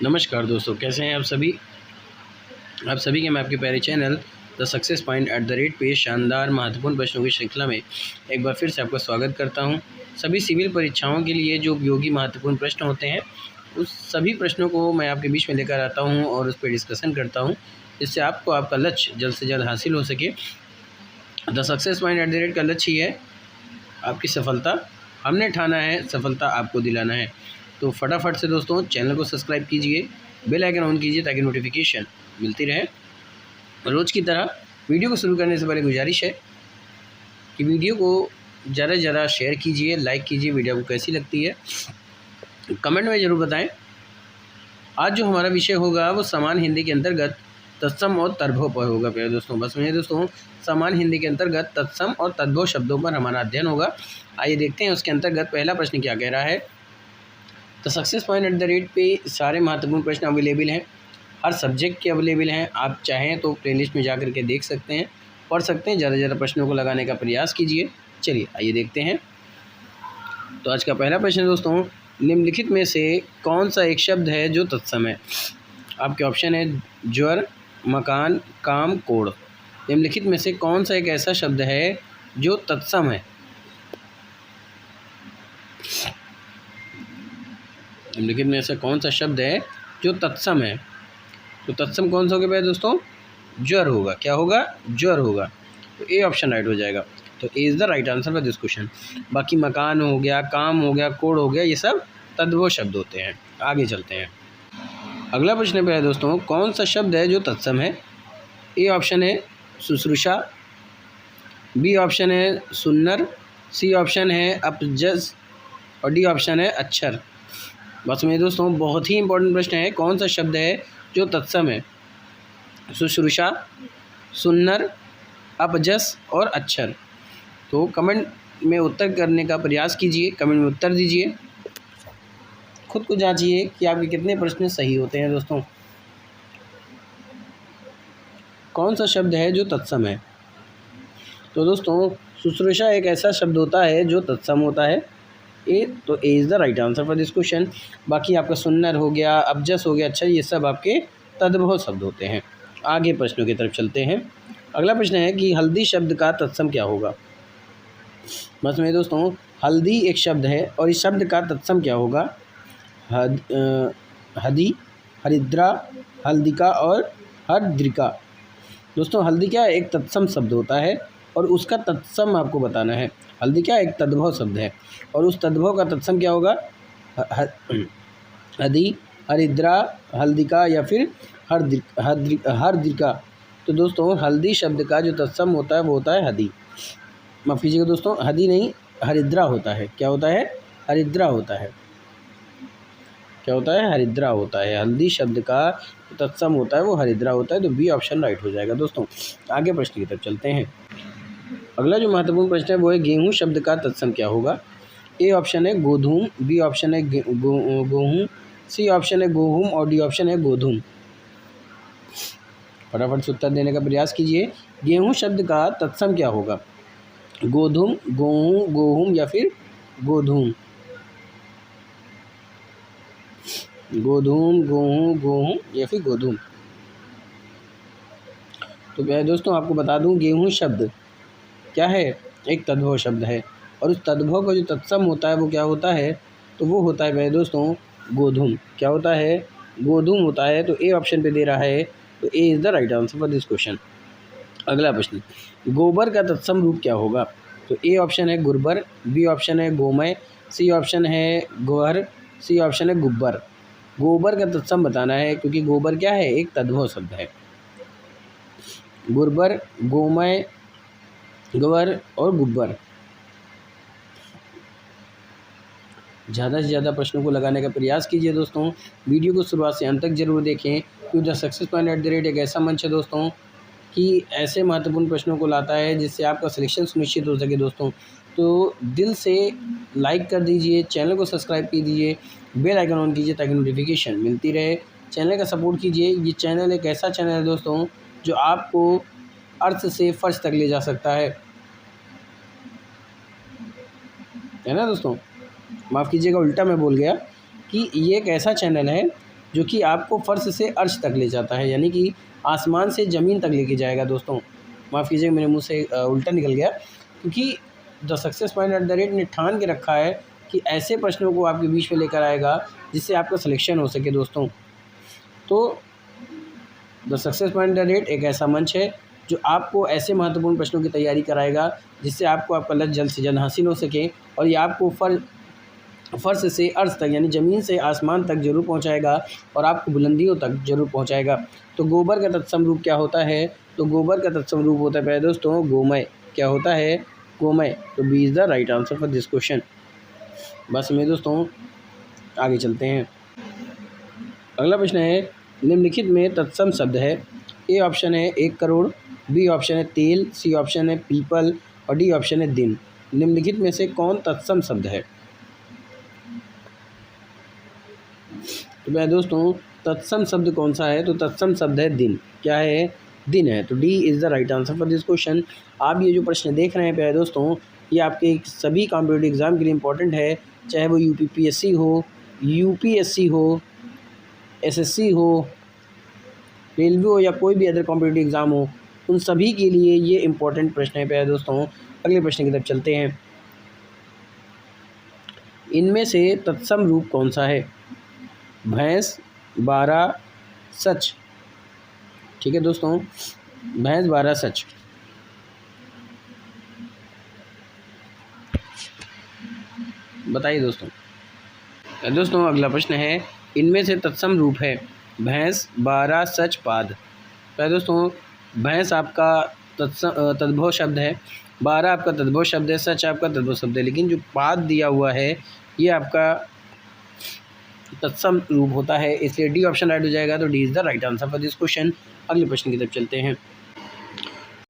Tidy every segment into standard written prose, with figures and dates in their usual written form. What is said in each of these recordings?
नमस्कार दोस्तों, कैसे हैं आप सभी। आप सभी के मैं आपके प्यारे चैनल द सक्सेस पॉइंट पे शानदार महत्वपूर्ण प्रश्नों की श्रृंखला में एक बार फिर से आपका स्वागत करता हूं। सभी सिविल परीक्षाओं के लिए जो उपयोगी महत्वपूर्ण प्रश्न होते हैं, उस सभी प्रश्नों को मैं आपके बीच में लेकर आता हूं और उस पर डिस्कशन करता हूं, जिससे आपको आपका लक्ष्य जल्द से जल्द हासिल हो सके। द सक्सेस पॉइंट का लक्ष्य ही है आपकी सफलता। हमने ठाना है सफलता आपको दिलाना है। तो फटाफट से दोस्तों चैनल को सब्सक्राइब कीजिए, बेल आइकन ऑन कीजिए ताकि नोटिफिकेशन मिलती रहे। रोज़ की तरह वीडियो को शुरू करने से पहले गुजारिश है कि वीडियो को ज़्यादा से ज़्यादा शेयर कीजिए, लाइक कीजिए। वीडियो को कैसी लगती है कमेंट में ज़रूर बताएं। आज जो हमारा विषय होगा वो समान हिंदी के अंतर्गत तत्सम और तद्भव पर होगा प्यारे दोस्तों। बस में दोस्तों समान हिंदी के अंतर्गत तत्सम और तद्भव शब्दों पर हमारा अध्ययन होगा। आइए देखते हैं उसके अंतर्गत पहला प्रश्न क्या कह रहा है। तो सक्सेस पॉइंट पे सारे महत्वपूर्ण प्रश्न अवेलेबल हैं, हर सब्जेक्ट के अवेलेबल हैं। आप चाहें तो प्लेलिस्ट में जा कर के देख सकते हैं, पढ़ सकते हैं। ज़्यादा से ज़्यादा प्रश्नों को लगाने का प्रयास कीजिए। चलिए आइए देखते हैं। तो आज का पहला प्रश्न दोस्तों, निम्नलिखित में से कौन सा एक शब्द है जो तत्सम है। आपके ऑप्शन है ज्वर, मकान, काम, कोड़। निम्नलिखित में से कौन सा एक ऐसा शब्द है जो तत्सम है। निम्नलिखित में से कौन सा शब्द है जो तत्सम है। तो तत्सम कौन सा होगा भाई दोस्तों, ज्वर होगा। क्या होगा, ज्वर होगा। तो ए ऑप्शन राइट हो जाएगा। तो A is the right answer for this question. बाकी मकान हो गया, काम हो गया, कोड़ हो गया, ये सब तद्भव शब्द होते हैं। आगे चलते हैं। अगला प्रश्न पे है दोस्तों, कौन सा शब्द है जो तत्सम है। ए ऑप्शन है शुश्रूषा, बी ऑप्शन है सुन्नर, सी ऑप्शन है अपजस और डी ऑप्शन है अक्षर। बस में दोस्तों बहुत ही इंपॉर्टेंट प्रश्न है, कौन सा शब्द है जो तत्सम है। शुश्रूषा, सुन्नर, अपजस और अक्षर। तो कमेंट में उत्तर करने का प्रयास कीजिए, कमेंट में उत्तर दीजिए। खुद को जांचिए कि आपके कितने प्रश्न सही होते हैं दोस्तों। कौन सा शब्द है जो तत्सम है। तो दोस्तों शुश्रूषा एक ऐसा शब्द होता है जो तत्सम होता है। ए तो A is the right answer for this question. बाकी आपका सुन्नर हो गया, अपजस हो गया, अच्छा, ये सब आपके तद्भव शब्द होते हैं। आगे प्रश्नों की तरफ चलते हैं। अगला प्रश्न है कि हल्दी शब्द का तत्सम क्या होगा। बस में दोस्तों हल्दी एक शब्द है और इस शब्द का तत्सम क्या होगा। हदी, हरिद्रा, हल्दिका और हरद्रिका। दोस्तों हल्दी क्या एक तत्सम शब्द होता है और उसका तत्सम आपको बताना है। हल्दी क्या एक तद्भव शब्द है और उस तद्भव का तत्सम क्या होगा। हदी, हरिद्रा, हल्दिका या फिर हरद्रिका। तो दोस्तों हल्दी शब्द का जो तत्सम होता है वो होता है हदी। माफ़ कीजिएगा दोस्तों, हदी नहीं, हरिद्रा होता है। क्या होता है, हरिद्रा होता है। क्या होता है, हरिद्रा होता है। हल्दी शब्द का तत्सम होता है वो हरिद्रा होता है। तो बी ऑप्शन राइट हो जाएगा दोस्तों। आगे प्रश्न की तरफ चलते हैं। अगला जो महत्वपूर्ण प्रश्न है वो है गेहूं शब्द का तत्सम क्या होगा। ए ऑप्शन है गोधूम, बी ऑप्शन है गेहूं, सी ऑप्शन है गोहूम और डी ऑप्शन है गोधूम। फटाफट से उत्तर देने का प्रयास कीजिए। गेहूं शब्द का तत्सम क्या होगा। गोधूम, गेहूं, गोहूम या फिर गोधूम। गोधूम, गेहूं, गोहूम या फिर गोधूम। तो मैं दोस्तों आपको बता दूं, गेहूं शब्द क्या है, एक तद्भव शब्द है और उस तद्भव का जो तत्सम होता है वो क्या होता है, तो वो होता है मेरे दोस्तों गोधूम। क्या होता है, गोधूम होता है। तो ए ऑप्शन पे दे रहा है, तो A is the right answer for this question. अगला प्रश्न, गोबर का तत्सम रूप क्या होगा। तो ए ऑप्शन है गुर्बर, बी ऑप्शन है गोमय, सी ऑप्शन है गोहर, सी ऑप्शन है गुब्बर। गोबर का तत्सम बताना है क्योंकि गोबर क्या है, एक तद्भव शब्द है। गुर्बर, गोमय, गोबर और गुब्बर। ज़्यादा से ज़्यादा प्रश्नों को लगाने का प्रयास कीजिए दोस्तों। वीडियो को शुरुआत से अंत तक जरूर देखें क्योंकि द सक्सेस पॉइंट एक ऐसा मंच है दोस्तों कि ऐसे महत्वपूर्ण प्रश्नों को लाता है जिससे आपका सिलेक्शन सुनिश्चित हो सके दोस्तों। तो दिल से लाइक कर दीजिए, चैनल को सब्सक्राइब कीजिए, बेल आइकन ऑन कीजिए ताकि नोटिफिकेशन मिलती रहे। चैनल का सपोर्ट कीजिए। ये चैनल एक ऐसा चैनल है दोस्तों जो आपको अर्थ से फर्श तक ले जा सकता है ना दोस्तों। माफ़ कीजिएगा, उल्टा मैं बोल गया कि ये एक ऐसा चैनल है जो कि आपको फर्श से अर्श तक ले जाता है, यानी कि आसमान से ज़मीन तक लेके जाएगा। दोस्तों माफ़ कीजिए, मेरे मुंह से उल्टा निकल गया, क्योंकि the success point at the rate ने ठान के रखा है कि ऐसे प्रश्नों को आपके बीच में लेकर आएगा जिससे आपका सिलेक्शन हो सके। दोस्तों तो the success point at the rate एक ऐसा मंच है जो आपको ऐसे महत्वपूर्ण प्रश्नों की तैयारी कराएगा जिससे आपको आपका लक्ष्य जल्द से जल्द हासिल हो सके, और ये आपको फर्श से अर्श तक यानी ज़मीन से आसमान तक जरूर पहुंचाएगा और आपको बुलंदियों तक जरूर पहुंचाएगा। तो गोबर का तत्सम रूप क्या होता है? तो गोबर का तत्सम रूप होता है प्यारे दोस्तों गोमय। क्या होता है? गोमय। तो B is the right answer for this question. बस मेरे दोस्तों आगे चलते हैं। अगला प्रश्न है, निम्नलिखित में तत्सम शब्द है। ए ऑप्शन है 1 करोड़, बी ऑप्शन है तेल, सी ऑप्शन है पीपल और डी ऑप्शन है दिन। निम्नलिखित में से कौन तत्सम शब्द है? तो प्यारे दोस्तों तत्सम शब्द कौन सा है? तो तत्सम शब्द है दिन। क्या है? दिन है। तो D is the right answer for this question. आप ये जो प्रश्न देख रहे हैं प्यारे दोस्तों, ये आपके सभी कॉम्पिटिटिव एग्ज़ाम के लिए इम्पोर्टेंट है, चाहे वो यूपीपीएससी हो, यूपीएससी हो, एसएससी हो, रेलवे हो या कोई भी अदर कॉम्पिटिटिव एग्ज़ाम हो, उन सभी के लिए ये इम्पोर्टेंट प्रश्न है प्यारे दोस्तों। अगले प्रश्न की तरफ चलते हैं। इनमें से तत्सम रूप कौन सा है? भैंस, बारह, सच। ठीक है दोस्तों, भैंस, बारह, सच। बताइए दोस्तों। दोस्तों अगला प्रश्न है, इनमें से तत्सम रूप है भैंस, बारह, सच, पाद। तो दोस्तों भैंस आपका तद्भव शब्द है, बारह आपका तद्भव शब्द है, सच आपका तद्भव शब्द है, लेकिन जो पाद दिया हुआ है ये आपका तत्सम रूप होता है, इसलिए डी ऑप्शन राइट हो जाएगा। तो D is the right answer for this question. अगले प्रश्न की तरफ चलते हैं।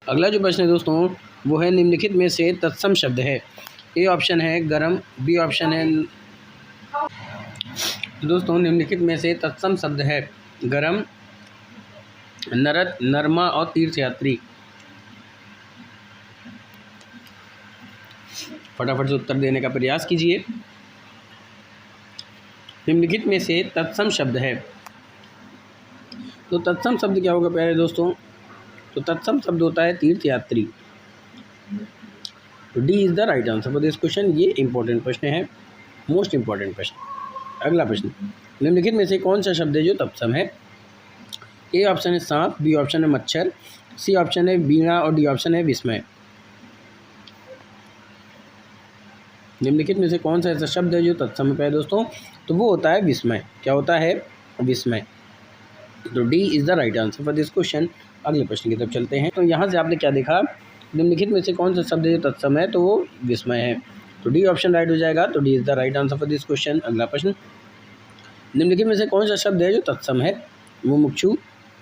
अगला जो प्रश्न है दोस्तों वो है, निम्नलिखित में से तत्सम शब्द है। ए ऑप्शन है गरम, बी ऑप्शन है। दोस्तों निम्नलिखित में से तत्सम शब्द है गरम, नरत, नरमा और तीर्थयात्री। फटाफट से उत्तर देने का प्रयास कीजिए। निम्नलिखित में से तत्सम शब्द है। तो तत्सम शब्द क्या होगा प्यारे दोस्तों? तो तत्सम शब्द होता है तीर्थयात्री। तो D is the right answer for this question. ये इंपॉर्टेंट प्रश्न है, मोस्ट इंपॉर्टेंट प्रश्न। अगला प्रश्न, निम्नलिखित में से कौन सा शब्द है जो तत्सम है? ए ऑप्शन है सांप, बी ऑप्शन है मच्छर, सी ऑप्शन है वीणा और डी ऑप्शन है विस्मय। निम्नलिखित में से कौन सा ऐसा शब्द है जो तत्सम है दोस्तों? तो वो होता है विस्मय। क्या होता है? विस्मय। तो D is the right answer for this question. अगले प्रश्न की तरफ चलते हैं। तो यहाँ से आपने क्या देखा? निम्नलिखित में से कौन सा शब्द है जो तत्सम है? तो वो विस्मय है। तो डी ऑप्शन राइट हो जाएगा। तो D is the right answer for this question. अगला प्रश्न, निम्नलिखित में से कौन सा शब्द है जो तत्सम है? मुमुक्षु,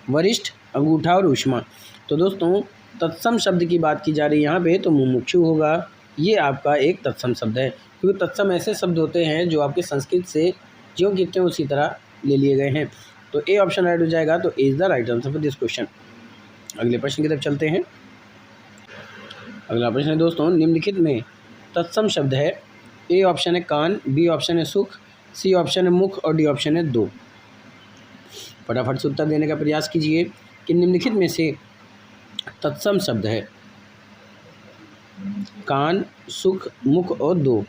वरिष्ठ, अंगूठा और ऊष्मा। तो दोस्तों तत्सम शब्द की बात की जा रही है यहाँ पे, तो मुमुक्षु होगा। ये आपका एक तत्सम शब्द है, क्योंकि तत्सम ऐसे शब्द होते हैं जो आपके संस्कृत से ज्यों की त्यों उसी तरह ले लिए गए हैं। तो ए ऑप्शन राइट हो जाएगा। तो A is the right answer for this question. अगले प्रश्न की तरफ चलते हैं। अगला प्रश्न है दोस्तों, निम्नलिखित में तत्सम शब्द है। ए ऑप्शन है कान, बी ऑप्शन है सुख, सी ऑप्शन है मुख और डी ऑप्शन है दो। फटाफट से उत्तर देने का प्रयास कीजिए कि निम्नलिखित में से तत्सम शब्द है कान, सुख, मुख और दो।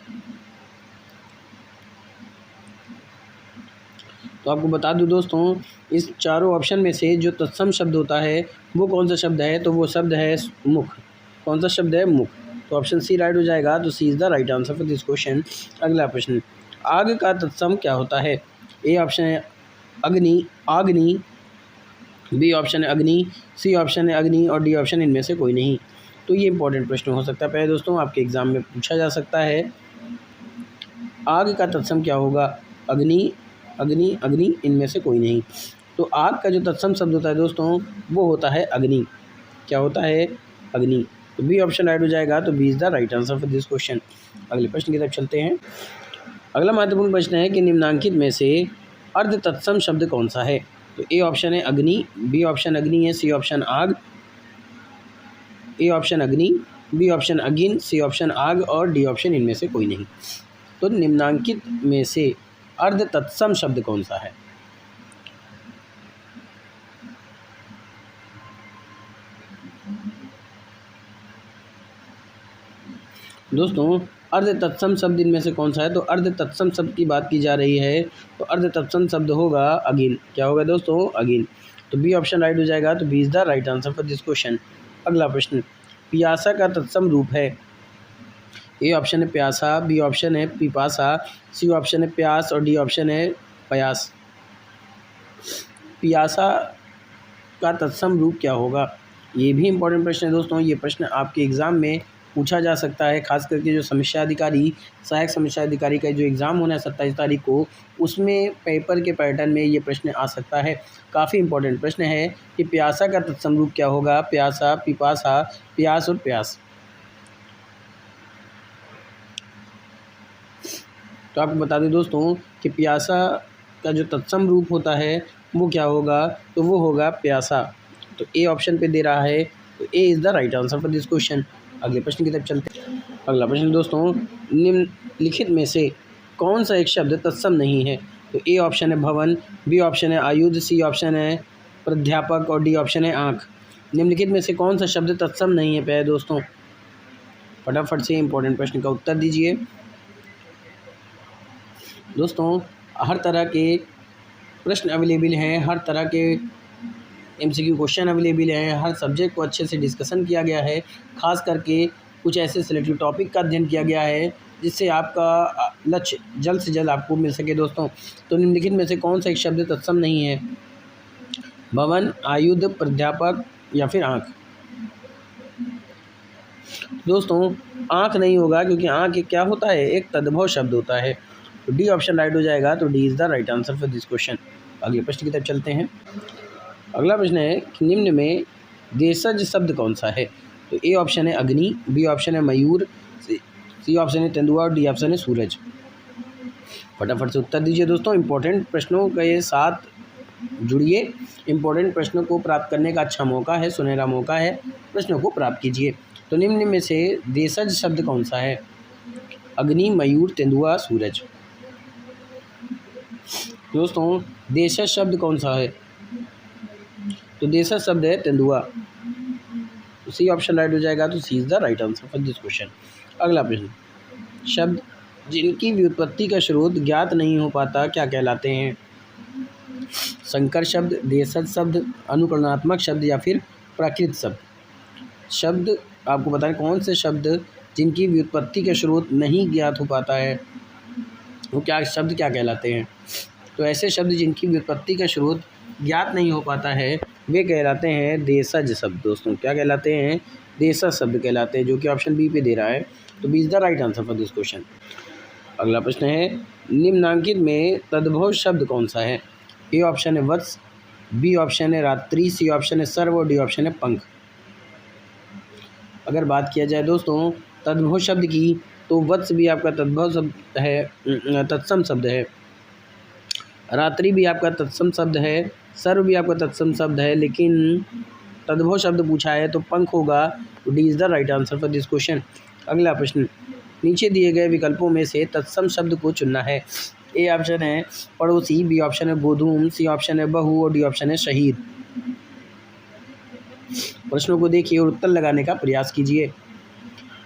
तो आपको बता दूं दोस्तों, इस चारों ऑप्शन में से जो तत्सम शब्द होता है वो कौन सा शब्द है? तो वो शब्द है मुख। कौन सा शब्द है? मुख। तो ऑप्शन सी राइट हो जाएगा। तो C is the right answer for this question. अगला प्रश्न, आग का तत्सम क्या होता है? ए ऑप्शन है अग्नि, आग्नि, बी ऑप्शन है अग्नि, सी ऑप्शन है अग्नि और डी ऑप्शन इनमें से कोई नहीं। तो ये इंपॉर्टेंट प्रश्न हो सकता है पहले दोस्तों, आपके एग्जाम में पूछा जा सकता है। आग का तत्सम क्या होगा? अग्नि, अग्नि, अग्नि, इनमें से कोई नहीं। तो आग का जो तत्सम शब्द होता है दोस्तों वो होता है अग्नि। क्या होता है? अग्नि। तो बी ऑप्शन राइट हो जाएगा। तो B is the right answer for this question. अगले प्रश्न की तरफ चलते हैं। अगला महत्वपूर्ण प्रश्न है कि निम्नांकित में से अर्ध तत्सम शब्द कौन सा है? तो ए ऑप्शन है अग्नि, बी ऑप्शन अग्नि है, सी ऑप्शन आग, ए ऑप्शन अग्नि, बी ऑप्शन अगिन, सी ऑप्शन आग और डी ऑप्शन इनमें से कोई नहीं। तो निम्नांकित में से अर्ध तत्सम शब्द कौन सा है? दोस्तों अर्ध तत्सम शब्द इनमें से कौन सा है? तो अर्ध तत्सम शब्द की बात की जा रही है, तो अर्ध तत्सम शब्द होगा अगिन। क्या होगा दोस्तों? अगिन। तो बी ऑप्शन राइट हो जाएगा। तो B is the right answer for this question. अगला प्रश्न, पियासा का तत्सम रूप है। ए ऑप्शन है प्यासा, बी ऑप्शन है पिपासा, सी ऑप्शन है प्यास और डी ऑप्शन है पयास। पियासा का तत्सम रूप क्या होगा? ये भी इम्पोर्टेंट प्रश्न है दोस्तों। ये प्रश्न आपके एग्ज़ाम में पूछा जा सकता है, खास करके जो समीक्षा अधिकारी, सहायक समीक्षा अधिकारी का जो एग्ज़ाम होना है 27 तारीख को, उसमें पेपर के पैटर्न में ये प्रश्न आ सकता है। काफ़ी इम्पोर्टेंट प्रश्न है कि प्यासा का तत्सम रूप क्या होगा? प्यासा, पिपासा, प्यास और प्यास। तो आपको बता दें दोस्तों कि प्यासा का जो तत्सम रूप होता है वो क्या होगा? तो वो होगा प्यासा। तो ए ऑप्शन पे दे रहा है, तो A is the right answer for this question. अगले प्रश्न की तरफ चलते हैं। अगला प्रश्न दोस्तों, निम्नलिखित में से कौन सा एक शब्द तत्सम नहीं है? तो ए ऑप्शन है भवन, बी ऑप्शन है आयुध, सी ऑप्शन है प्राध्यापक और डी ऑप्शन है आँख। निम्नलिखित में से कौन सा शब्द तत्सम नहीं है प्यारे दोस्तों? फटाफट से इंपॉर्टेंट प्रश्न का उत्तर दीजिए। दोस्तों हर तरह के प्रश्न अवेलेबल हैं, हर तरह के एमसीक्यू क्वेश्चन अवेलेबल हैं, हर सब्जेक्ट को अच्छे से डिस्कशन किया गया है, खास करके कुछ ऐसे सिलेक्टिव टॉपिक का अध्ययन किया गया है जिससे आपका लक्ष्य जल्द से जल्द आपको मिल सके दोस्तों। तो निम्नलिखित में से कौन सा एक शब्द तत्सम नहीं है? भवन, आयुध, प्राध्यापक या फिर आँख। दोस्तों आँख नहीं होगा, क्योंकि आँख क्या होता है? एक तद्भव शब्द होता है। तो डी ऑप्शन राइट हो जाएगा। तो D is the right answer for this question. अगले प्रश्न की तरफ चलते हैं। अगला प्रश्न है कि निम्न में देशज शब्द कौन सा है? तो ए ऑप्शन है अग्नि, बी ऑप्शन है मयूर, सी ऑप्शन है तेंदुआ और डी ऑप्शन है सूरज। फटाफट से उत्तर दीजिए दोस्तों। इंपॉर्टेंट प्रश्नों के साथ जुड़िए, इंपॉर्टेंट प्रश्नों को प्राप्त करने का अच्छा मौका है, सुनहरा मौका है, प्रश्नों को प्राप्त कीजिए। तो निम्न में से देशज शब्द कौन सा है? अग्नि, मयूर, तेंदुआ, सूरज। दोस्तों देशज शब्द कौन सा है? तो देशज शब्द है तेंदुआ। तो सी ऑप्शन राइट हो जाएगा। तो C is the right answer for this question. अगला प्रश्न, शब्द जिनकी व्युत्पत्ति का स्रोत ज्ञात नहीं हो पाता क्या कहलाते हैं? संकर शब्द, देशज शब्द, अनुकरणात्मक शब्द या फिर प्राकृत शब्द। शब्द आपको बताएं कौन से शब्द जिनकी व्युत्पत्ति का स्रोत नहीं ज्ञात हो पाता है, वो क्या शब्द क्या कहलाते हैं? तो ऐसे शब्द जिनकी व्युत्पत्ति का स्रोत ज्ञात नहीं हो पाता है वे कहलाते हैं देशज शब्द। दोस्तों क्या कहलाते हैं? देशज शब्द कहलाते हैं, जो कि ऑप्शन बी पे दे रहा है। तो B is the right answer for this question. अगला प्रश्न है, निम्नांकित में तद्भव शब्द कौन सा है? ए ऑप्शन है वत्स, बी ऑप्शन है रात्रि, सी ऑप्शन है सर्व और डी ऑप्शन है पंख। अगर बात किया जाए दोस्तों तद्भव शब्द की, तो वत्स भी आपका तद्भव शब्द है, तत्सम शब्द है। रात्रि भी आपका तत्सम शब्द है, सर्व भी आपका तत्सम शब्द है, लेकिन तद्भव शब्द पूछा है तो पंख होगा। तो D is the right answer for this question. अगला प्रश्न, नीचे दिए गए विकल्पों में से तत्सम शब्द को चुनना है। ए ऑप्शन है पड़ोसी, बी ऑप्शन है गोधूम, सी ऑप्शन है बहू और डी ऑप्शन है शहीद। प्रश्नों को देखिए और उत्तर लगाने का प्रयास कीजिए।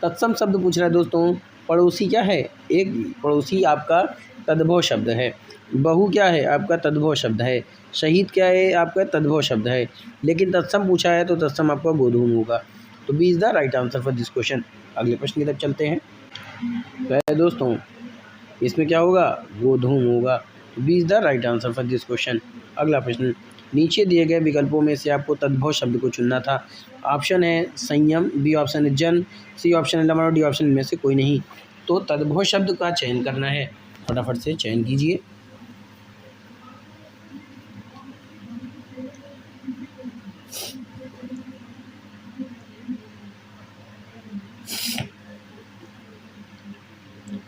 तत्सम शब्द पूछ रहा है दोस्तों। पड़ोसी क्या है? एक पड़ोसी आपका तद्भव शब्द है। बहू क्या है? आपका तद्भव शब्द है। शहीद क्या है? आपका तद्भव शब्द है। लेकिन तत्सम पूछा है तो तत्सम आपका गोधूम होगा। तो B is the right answer for this question. अगले प्रश्न की तरफ चलते हैं। तो दोस्तों इसमें क्या होगा? गोधूम होगा। B is the right answer for this question. अगला प्रश्न, नीचे दिए गए विकल्पों में से आपको तद्भव शब्द को चुनना था। ऑप्शन है संयम, बी ऑप्शन है जन, सी ऑप्शन है लमन और डी ऑप्शन में से कोई नहीं। तो तद्भव शब्द का चयन करना है, फटाफट से चयन कीजिए।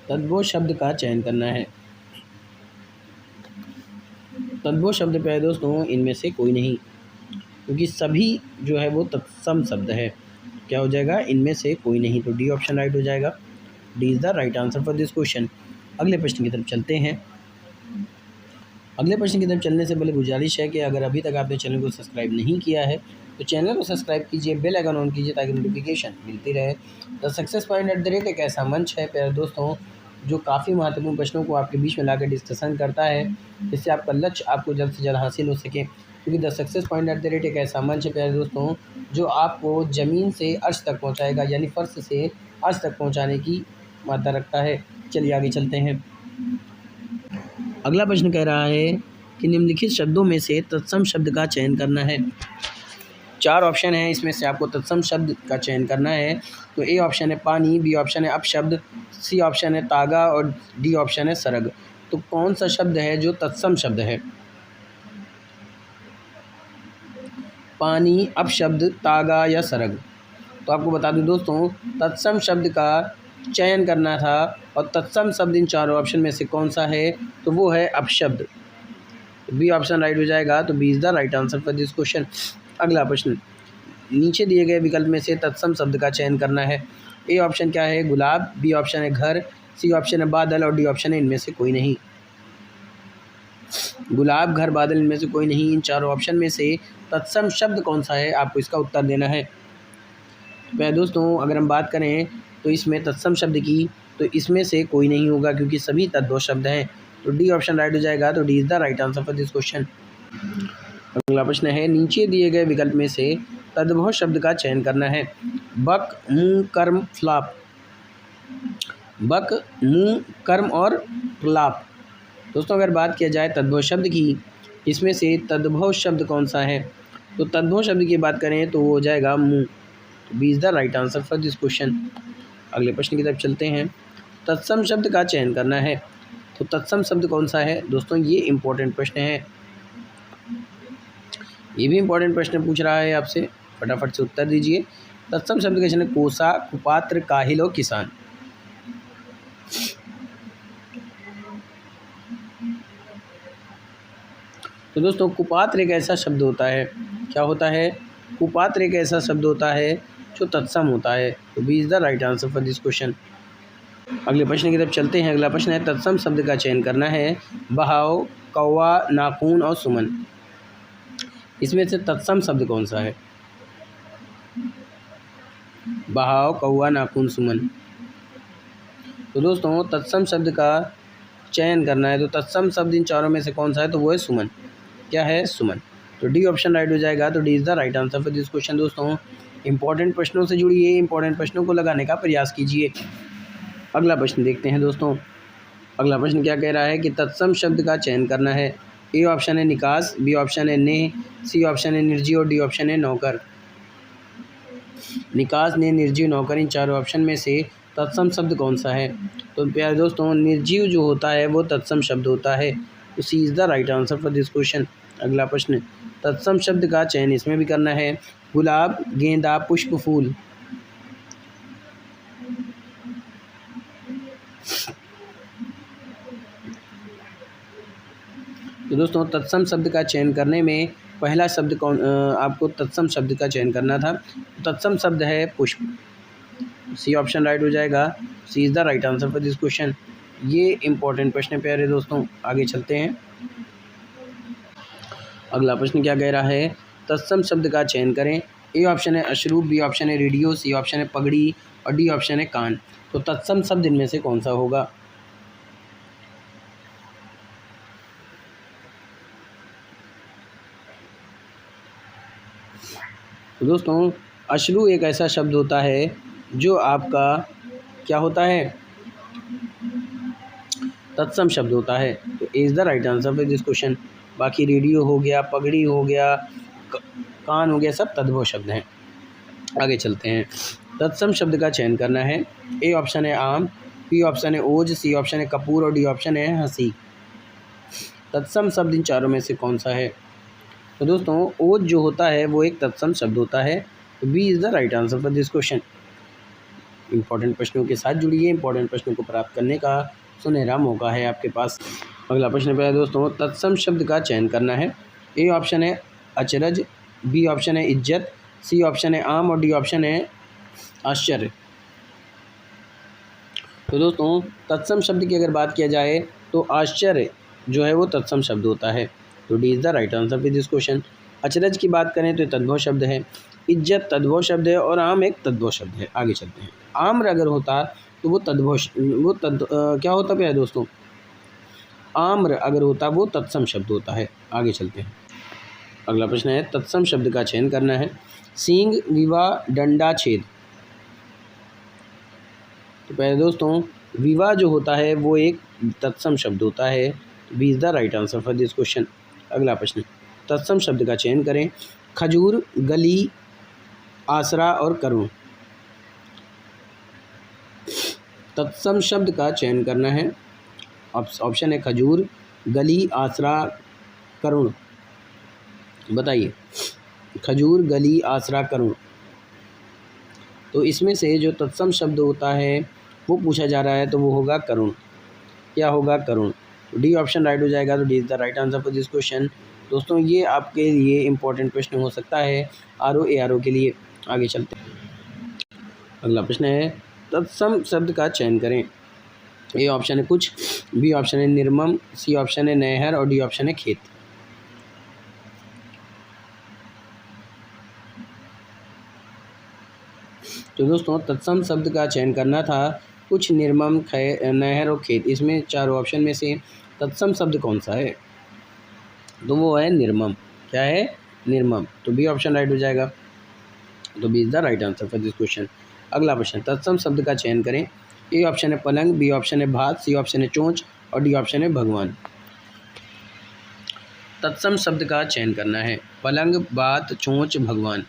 तद्भव शब्द का चयन करना है। तद्भव शब्द पे है दोस्तों इनमें से कोई नहीं, क्योंकि सभी जो है वो तत्सम शब्द है। क्या हो जाएगा? इनमें से कोई नहीं। तो डी ऑप्शन राइट हो जाएगा। D is the right answer for this question. अगले प्रश्न की तरफ चलते हैं। अगले प्रश्न की तरफ चलने से पहले गुजारिश है कि अगर अभी तक आपने चैनल को सब्सक्राइब नहीं किया है तो चैनल को सब्सक्राइब कीजिए, बेल आइकन ऑन कीजिए ताकि नोटिफिकेशन मिलती रहे। The success point at the rate एक ऐसा मंच है प्यारे दोस्तों जो काफ़ी महत्वपूर्ण प्रश्नों को आपके बीच में लाकर डिस्कशन करता है, जिससे आपका लक्ष्य आपको जल्द से जल्द हासिल हो सके। क्योंकि the success point at the rate एक ऐसा मंच है प्यारे दोस्तों जो आपको ज़मीन से अर्श तक पहुंचाएगा, यानी फर्श से अर्श तक पहुंचाने की मात्रा रखता है। चलिए आगे चलते हैं। अगला प्रश्न कह रहा है कि निम्नलिखित शब्दों में से तत्सम शब्द का चयन करना है। 4 ऑप्शन हैं, इसमें से आपको तत्सम शब्द का चयन करना है। तो ए ऑप्शन है पानी, बी ऑप्शन है अपशब्द, सी ऑप्शन है तागा और डी ऑप्शन है सरग। तो कौन सा शब्द है जो तत्सम शब्द है? पानी, अपशब्द, तागा या सरग? तो आपको बता दूं दोस्तों, तत्सम शब्द का चयन करना था और तत्सम शब्द इन चारों ऑप्शन में से कौन सा है? तो वो है अपशब्द। बी ऑप्शन राइट हो जाएगा। तो B is the right answer for this question. अगला प्रश्न, नीचे दिए गए विकल्प में से तत्सम शब्द का चयन करना है। ए ऑप्शन क्या है? गुलाब, बी ऑप्शन है घर, सी ऑप्शन है बादल और डी ऑप्शन है इनमें से कोई नहीं। गुलाब, घर, बादल, इनमें से कोई नहीं। इन चारों ऑप्शन में से तत्सम शब्द कौन सा है? आपको इसका उत्तर देना है। वह दोस्तों अगर हम बात करें तो इसमें तत्सम शब्द की, तो इसमें से कोई नहीं होगा क्योंकि सभी तद्भव शब्द हैं। तो डी ऑप्शन राइट हो जाएगा। तो D is the right answer for this question. अगला प्रश्न है, नीचे दिए गए विकल्प में से तद्भव शब्द का चयन करना है। बक, मुंह, कर्म, फ्लाप। बक, मुंह, कर्म और फ्लाप। दोस्तों अगर बात किया जाए तद्भव शब्द की, इसमें से तद्भव शब्द कौन सा है? तो तद्भव शब्द की बात करें तो वो हो जाएगा मुंह। B is the right answer for this question. अगले प्रश्न की तरफ चलते हैं। तत्सम शब्द का चयन करना है। तो तत्सम शब्द कौन सा है? दोस्तों ये इम्पोर्टेंट प्रश्न है, ये भी इम्पोर्टेंट प्रश्न पूछ रहा है आपसे, फटाफट से उत्तर दीजिए। तत्सम शब्द का चयन है कोसा, कुपात्र, काहिल और किसान। तो दोस्तों कुपात्र एक ऐसा शब्द होता है, क्या होता है? कुपात्र एक ऐसा शब्द होता है जो तत्सम होता है। तो B is the right answer for this question. अगले प्रश्न की तरफ चलते हैं। अगला प्रश्न है, तत्सम शब्द का चयन करना है। बहाव, कौवा, नाखून और सुमन। इसमें से तत्सम शब्द कौन सा है? बहाव, कौवा, नाखून, सुमन। तो दोस्तों तत्सम शब्द का चयन करना है। तो तत्सम शब्द इन चारों में से कौन सा है? तो वो है सुमन। क्या है? सुमन। तो डी ऑप्शन राइट हो जाएगा। तो D is the right answer for this question. दोस्तों इंपॉर्टेंट प्रश्नों से जुड़िए, इंपॉर्टेंट प्रश्नों को लगाने का प्रयास कीजिए। अगला प्रश्न देखते हैं दोस्तों। अगला प्रश्न क्या कह रहा है कि तत्सम शब्द का चयन करना है। ए ऑप्शन है निकास, बी ऑप्शन है नेह, सी ऑप्शन है निर्जीव और डी ऑप्शन है नौकर। निकास, नेह, निर्जीव, नौकर, इन चारों ऑप्शन में से तत्सम शब्द कौन सा है? तो प्यारे दोस्तों निर्जीव जो होता है वो तत्सम शब्द होता है। तो C is the right answer for this question. अगला प्रश्न, तत्सम शब्द का चयन इसमें भी करना है। गुलाब, गेंदा, पुष्प, फूल। तो दोस्तों तत्सम शब्द का चयन करने में पहला शब्द कौन, आपको तत्सम शब्द का चयन करना था। तत्सम शब्द है पुष्प। सी ऑप्शन राइट हो जाएगा। C is the right answer for this question. ये इंपॉर्टेंट प्रश्न है प्यारे दोस्तों। आगे चलते हैं। अगला प्रश्न क्या कह रहा है? तत्सम शब्द का चयन करें। ए ऑप्शन है अश्रु, बी ऑप्शन है रेडियो, सी ऑप्शन है पगड़ी और डी ऑप्शन है कान। तो तत्सम शब्द इनमें से कौन सा होगा? तो दोस्तों अश्रु एक ऐसा शब्द होता है जो आपका क्या होता है? तत्सम शब्द होता है। तो is the right answer for this question. बाकी रेडियो हो गया, पगड़ी हो गया, कान हो गया, सब तद्भव शब्द हैं। आगे चलते हैं। तत्सम शब्द का चयन करना है। ए ऑप्शन है आम, बी ऑप्शन है ओज, सी ऑप्शन है कपूर और डी ऑप्शन है हंसी। तत्सम शब्द इन चारों में से कौन सा है? तो दोस्तों ओज जो होता है वो एक तत्सम शब्द होता है। तो B is the right answer for this question. Important प्रश्नों के साथ जुड़िए, इंपॉर्टेंट प्रश्नों को प्राप्त करने का सुनहरा मौका है आपके पास। अगला प्रश्न है दोस्तों, तत्सम शब्द का चयन करना है। ए ऑप्शन है अचरज, बी ऑप्शन है इज्जत, सी ऑप्शन है आम और डी ऑप्शन है आश्चर्य। तो दोस्तों तत्सम शब्द की अगर बात किया जाए तो आश्चर्य जो है वो तत्सम शब्द होता है। तो D is the right answer for this question. अचरज की बात करें तो ये तद्भव शब्द है। इज्जत तद्भव शब्द है और आम एक तद्भव शब्द है। आगे चलते हैं। आम्र अगर होता तो वो क्या होता प्यारे दोस्तों? आम्र अगर होता वो तत्सम शब्द होता है। आगे चलते हैं। अगला प्रश्न है, तत्सम शब्द का चयन करना है। सींग, विवाह, डंडा, छेद। तो पहले दोस्तों, विवाह जो होता है वो एक तत्सम शब्द होता है। B is the right answer for this question. अगला प्रश्न, तत्सम शब्द का चयन करें। खजूर, गली, आसरा और करुण। तत्सम शब्द का चयन करना है। ऑप्शन है खजूर, गली, आसरा, करुण। बताइए, खजूर, गली, आसरा, करुण। तो इसमें से जो तत्सम शब्द होता है वो पूछा जा रहा है, तो वो होगा करुण। क्या होगा? करुण। तो डी ऑप्शन राइट हो जाएगा। तो D is the right answer for this question. दोस्तों, ये आपके लिए इम्पोर्टेंट प्रश्न हो सकता है R O A R O के लिए। आगे चलते हैं। अगला प्रश्न है, तत्सम शब्द का चयन करें। ए ऑप्शन है कुछ, बी ऑप्शन है निर्मम, सी ऑप्शन है नहर और डी ऑप्शन है खेत। तो दोस्तों, तत्सम शब्द का चयन करना था। कुछ, निर्मम, नहर और खेत। इसमें चारों ऑप्शन में से तत्सम शब्द कौन सा है? तो वो है निर्मम। क्या है? निर्मम। तो बी ऑप्शन राइट हो जाएगा। तो B is the right answer for this question. अगला प्रश्न, तत्सम शब्द का चयन करें। ए ऑप्शन है पलंग, बी ऑप्शन है भात, सी ऑप्शन है चोंच और डी ऑप्शन है भगवान। तत्सम शब्द का चयन करना है। पलंग, बात, चोंच, भगवान।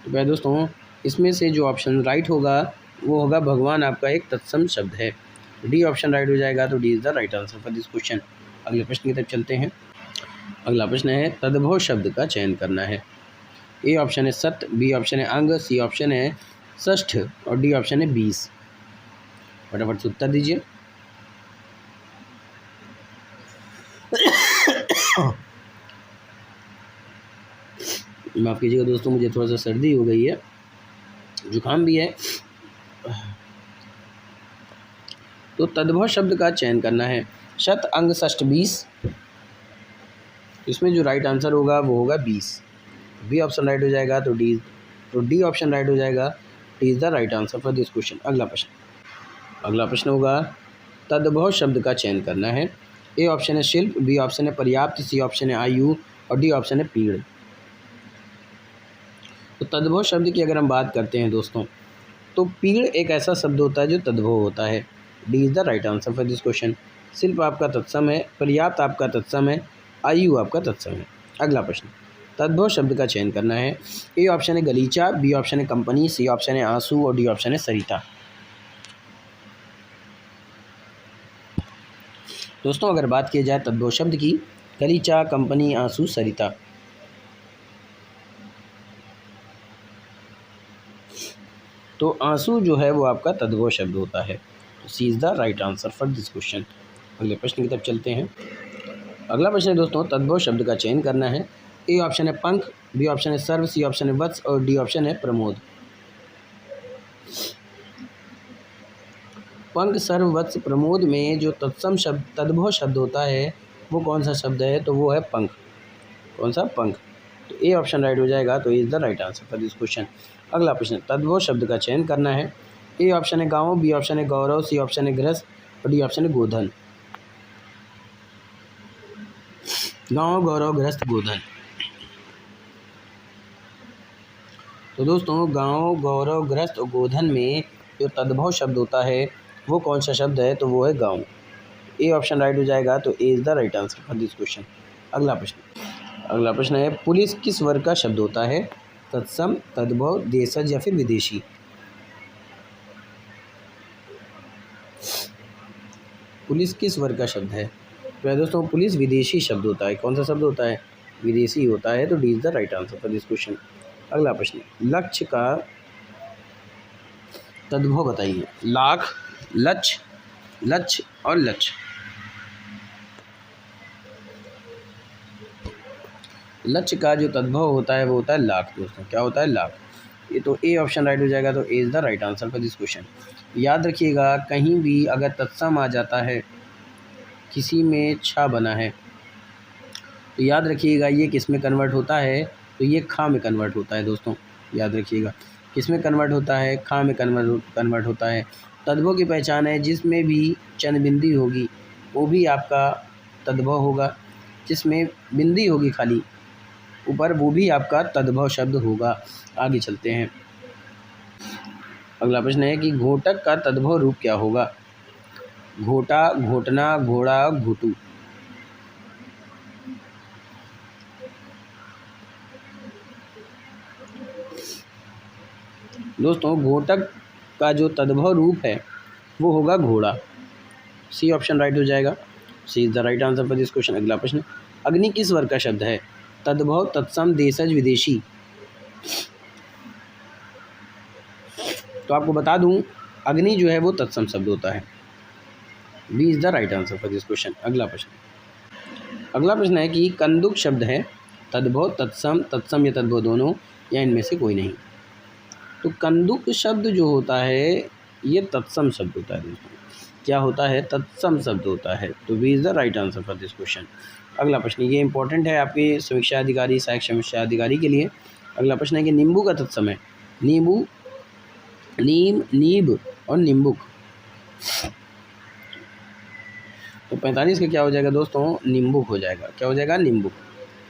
तो भाई दोस्तों, इसमें से जो ऑप्शन राइट होगा वो होगा भगवान। आपका एक तत्सम शब्द है। डी ऑप्शन राइट हो जाएगा। तो D is the right answer for this question. अगले प्रश्न की तरफ चलते हैं। अगला प्रश्न है, तद्भव शब्द का चयन करना है। ए ऑप्शन है सत, बी ऑप्शन है अंग, सी ऑप्शन है षष्ठ और डी ऑप्शन है 20। फटाफट से उत्तर दीजिए। माफ़ कीजिएगा दोस्तों, मुझे थोड़ा सा सर्दी हो गई है, जुकाम भी है। तो तद्भव शब्द का चयन करना है। शत, अंग, षष्ठ, 20। इसमें जो राइट आंसर होगा वो होगा 20। बी ऑप्शन राइट हो जाएगा। तो डी ऑप्शन राइट हो जाएगा। D is the right answer for this question. अगला प्रश्न होगा, तद्भव शब्द का चयन करना है। ए ऑप्शन है शिल्प, बी ऑप्शन है पर्याप्त, सी ऑप्शन है आयु और डी ऑप्शन है पीड़। तो तद्भव शब्द की अगर हम बात करते हैं दोस्तों, तो पीड़ एक ऐसा शब्द होता है जो तद्भव होता है। D is the right answer for this question. शिल्प आपका तत्सम है, पर्याप्त आपका तत्सम है, आयु आपका तत्सम है। अगला प्रश्न, तद्भव शब्द का चयन करना है। ए ऑप्शन है गलीचा, बी ऑप्शन है कंपनी, सी ऑप्शन है आंसू और डी ऑप्शन है सरिता। दोस्तों, अगर बात की जाए तद्भव शब्द की, गलीचा, कंपनी, आंसू, सरिता। तो आंसू जो है वो आपका तद्भव शब्द होता है। तो C is the right answer for this question. अगले प्रश्न की तरफ चलते हैं। अगला प्रश्न है दोस्तों, तद्भव शब्द का चयन करना है। ए ऑप्शन है पंख, बी ऑप्शन है सर्व, सी ऑप्शन है वत्स और डी ऑप्शन है प्रमोद। पंख, सर्व, वत्स, प्रमोद में जो तत्सम शब्द तद्भव शब्द होता है वो कौन सा शब्द है? तो वो है पंख। कौन सा? पंख। तो ए ऑप्शन राइट हो जाएगा। तो is the right answer for this question. अगला प्रश्न, तद्भव शब्द का चयन करना है। ए ऑप्शन है गाँव, बी ऑप्शन है गौरव, सी ऑप्शन है गृहस्थ और डी ऑप्शन है गोधन। गाँव, गौरव, गृहस्थ, गोधन। तो दोस्तों, गाँव, गौरव, गृहस्थ और गोधन में जो तद्भव शब्द होता है वो कौन सा शब्द है? तो वो है गाँव। ए ऑप्शन राइट हो जाएगा। तो A is the right answer for this question. अगला प्रश्न है, पुलिस किस वर्ग का शब्द होता है? तत्सम, तद्भव, देशज या फिर विदेशी। पुलिस किस वर्ग का शब्द है? तो दोस्तों, पुलिस विदेशी शब्द होता है। कौन सा शब्द होता है? विदेशी होता है। तो D is the right answer for this question. अगला प्रश्न, लक्ष्य का तद्भव बताइए। लाख, लक्ष्य, लक्ष्य और लक्ष्य। लक्ष्य का जो तद्भव होता है वो होता है लाख। दोस्तों, क्या होता है? लाख। ये तो ए ऑप्शन राइट हो जाएगा। तो A is the right answer for this question. याद रखिएगा, कहीं भी अगर तत्सम आ जाता है, किसी में छा बना है, तो याद रखिएगा ये किस में कन्वर्ट होता है, तो ये खा में कन्वर्ट होता है दोस्तों। याद रखिएगा किस में कन्वर्ट होता है, खा में कन्वर्ट होता है। तद्भव की पहचान है जिसमें भी चंद बिंदी होगी वो भी आपका तद्भव होगा, जिसमें बिंदी होगी खाली ऊपर वो भी आपका तद्भव शब्द होगा। आगे चलते हैं। अगला प्रश्न है कि घोटक का तद्भव रूप क्या होगा। घोटा, घोटना, घोड़ा, घोटू। दोस्तों घोटक का जो तद्भव रूप है वो होगा घोड़ा। सी ऑप्शन राइट हो जाएगा। C is the right answer for this question. अगला प्रश्न, अग्नि किस वर्ग का शब्द है। तद्भव, तत्सम, देशज, विदेशी। तो आपको बता दूं अग्नि जो है वो तत्सम शब्द होता है। B is the right answer for this question. अगला प्रश्न है कि कंदुक शब्द है तद्भव, तत्सम, तत्सम या तद्भव दोनों या इनमें से कोई नहीं। तो कंदुक शब्द जो होता है ये तत्सम शब्द होता है दोस्तों। क्या होता है, तत्सम शब्द होता है। तो B is the right answer for this question. अगला प्रश्न, ये इंपॉर्टेंट है आपके समीक्षा अधिकारी, सहायक समीक्षा अधिकारी के लिए। अगला प्रश्न है कि नींबू का तत्सम है। नींबू, नीम, नीब और निम्बुक। तो 45 का क्या हो जाएगा दोस्तों, निम्बुक हो जाएगा। क्या हो जाएगा, निम्बुक।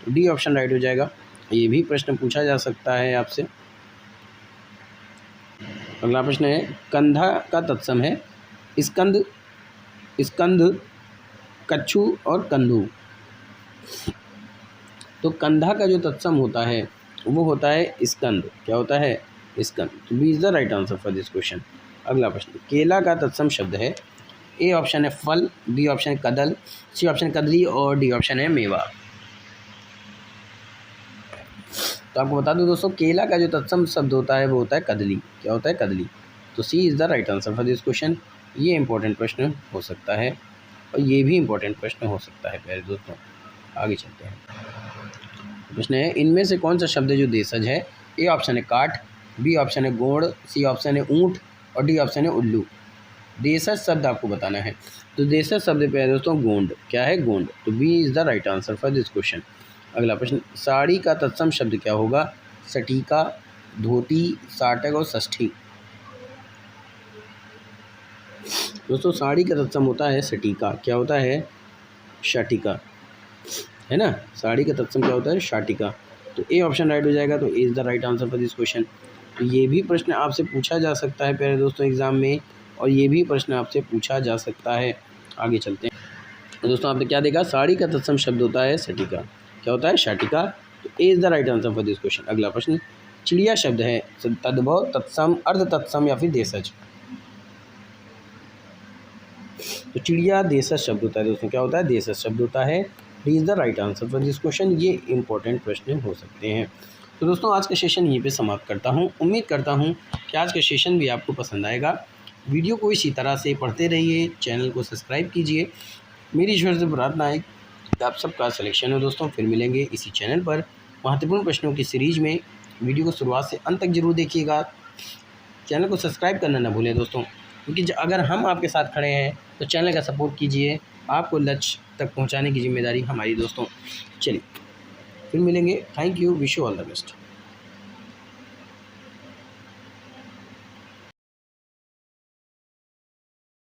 तो डी ऑप्शन राइट हो जाएगा। ये भी प्रश्न पूछा जा सकता है आपसे। अगला प्रश्न है कंधा का तत्सम है स्कंद, स्कंद, कच्छू और कंधू। तो कंधा का जो तत्सम होता है वो होता है स्कंद। क्या होता है, स्कंद। तो B is the right answer for this question. अगला प्रश्न, केला का तत्सम शब्द है। ए ऑप्शन है फल, बी ऑप्शन है कदल, सी ऑप्शन कदली और डी ऑप्शन है मेवा। तो आपको बता दूं दोस्तों केला का जो तत्सम शब्द होता है वो होता है कदली। क्या होता है, कदली। तो C is the right answer for this question. ये इंपॉर्टेंट प्रश्न हो सकता है और ये भी इंपॉर्टेंट प्रश्न हो सकता है प्यारे दोस्तों। आगे चलते हैं। प्रश्न है इनमें से कौन सा शब्द है जो देशज है। ए ऑप्शन है काठ, बी ऑप्शन है गोंड, सी ऑप्शन है ऊँट और डी ऑप्शन है उल्लू। देशज शब्द आपको बताना है। तो देशज शब्द प्यारे दोस्तों गोंड। क्या है, गोंड। तो B is the right answer for this question. अगला प्रश्न, साड़ी का तत्सम शब्द क्या होगा। सटीका, धोती, साटक और षष्ठी। दोस्तों साड़ी का तत्सम होता है सटीका। क्या होता है, शाटिका, है ना। साड़ी का तत्सम क्या होता है, शाटिका। तो ए ऑप्शन राइट हो जाएगा। तो A is the right answer for this question. तो ये भी प्रश्न आपसे पूछा जा सकता है प्यारे दोस्तों एग्जाम में, और ये भी प्रश्न आपसे पूछा जा सकता है। आगे चलते हैं। तो दोस्तों आपने क्या देखा, साड़ी का तत्सम शब्द होता है सटीका। क्या होता है, शाटिका। तो A is the right answer for this question. अगला प्रश्न, चिड़िया शब्द है तद्भव, तत्सम, अर्ध तत्सम या फिर देशज। तो चिड़िया देशज शब्द होता है दोस्तों। क्या होता है, देशज शब्द होता है। D is the right answer for this question. ये इंपॉर्टेंट प्रश्न हो सकते हैं। तो दोस्तों आज का सेशन यहीं पे समाप्त करता हूँ। उम्मीद करता हूँ कि आज का सेशन भी आपको पसंद आएगा। वीडियो को इसी तरह से पढ़ते रहिए, चैनल को सब्सक्राइब कीजिए। मेरी ईश्वर से प्रार्थना है कि आप सबका सिलेक्शन हो दोस्तों। फिर मिलेंगे इसी चैनल पर महत्वपूर्ण प्रश्नों की सीरीज में। वीडियो को शुरुआत से अंत तक जरूर देखिएगा। चैनल को सब्सक्राइब करना ना भूलें दोस्तों, क्योंकि अगर हम आपके साथ खड़े हैं तो चैनल का सपोर्ट कीजिए। आपको लक्ष्य तक पहुंचाने की जिम्मेदारी हमारी दोस्तों। चलिए फिर मिलेंगे। Thank you, wish you all the best.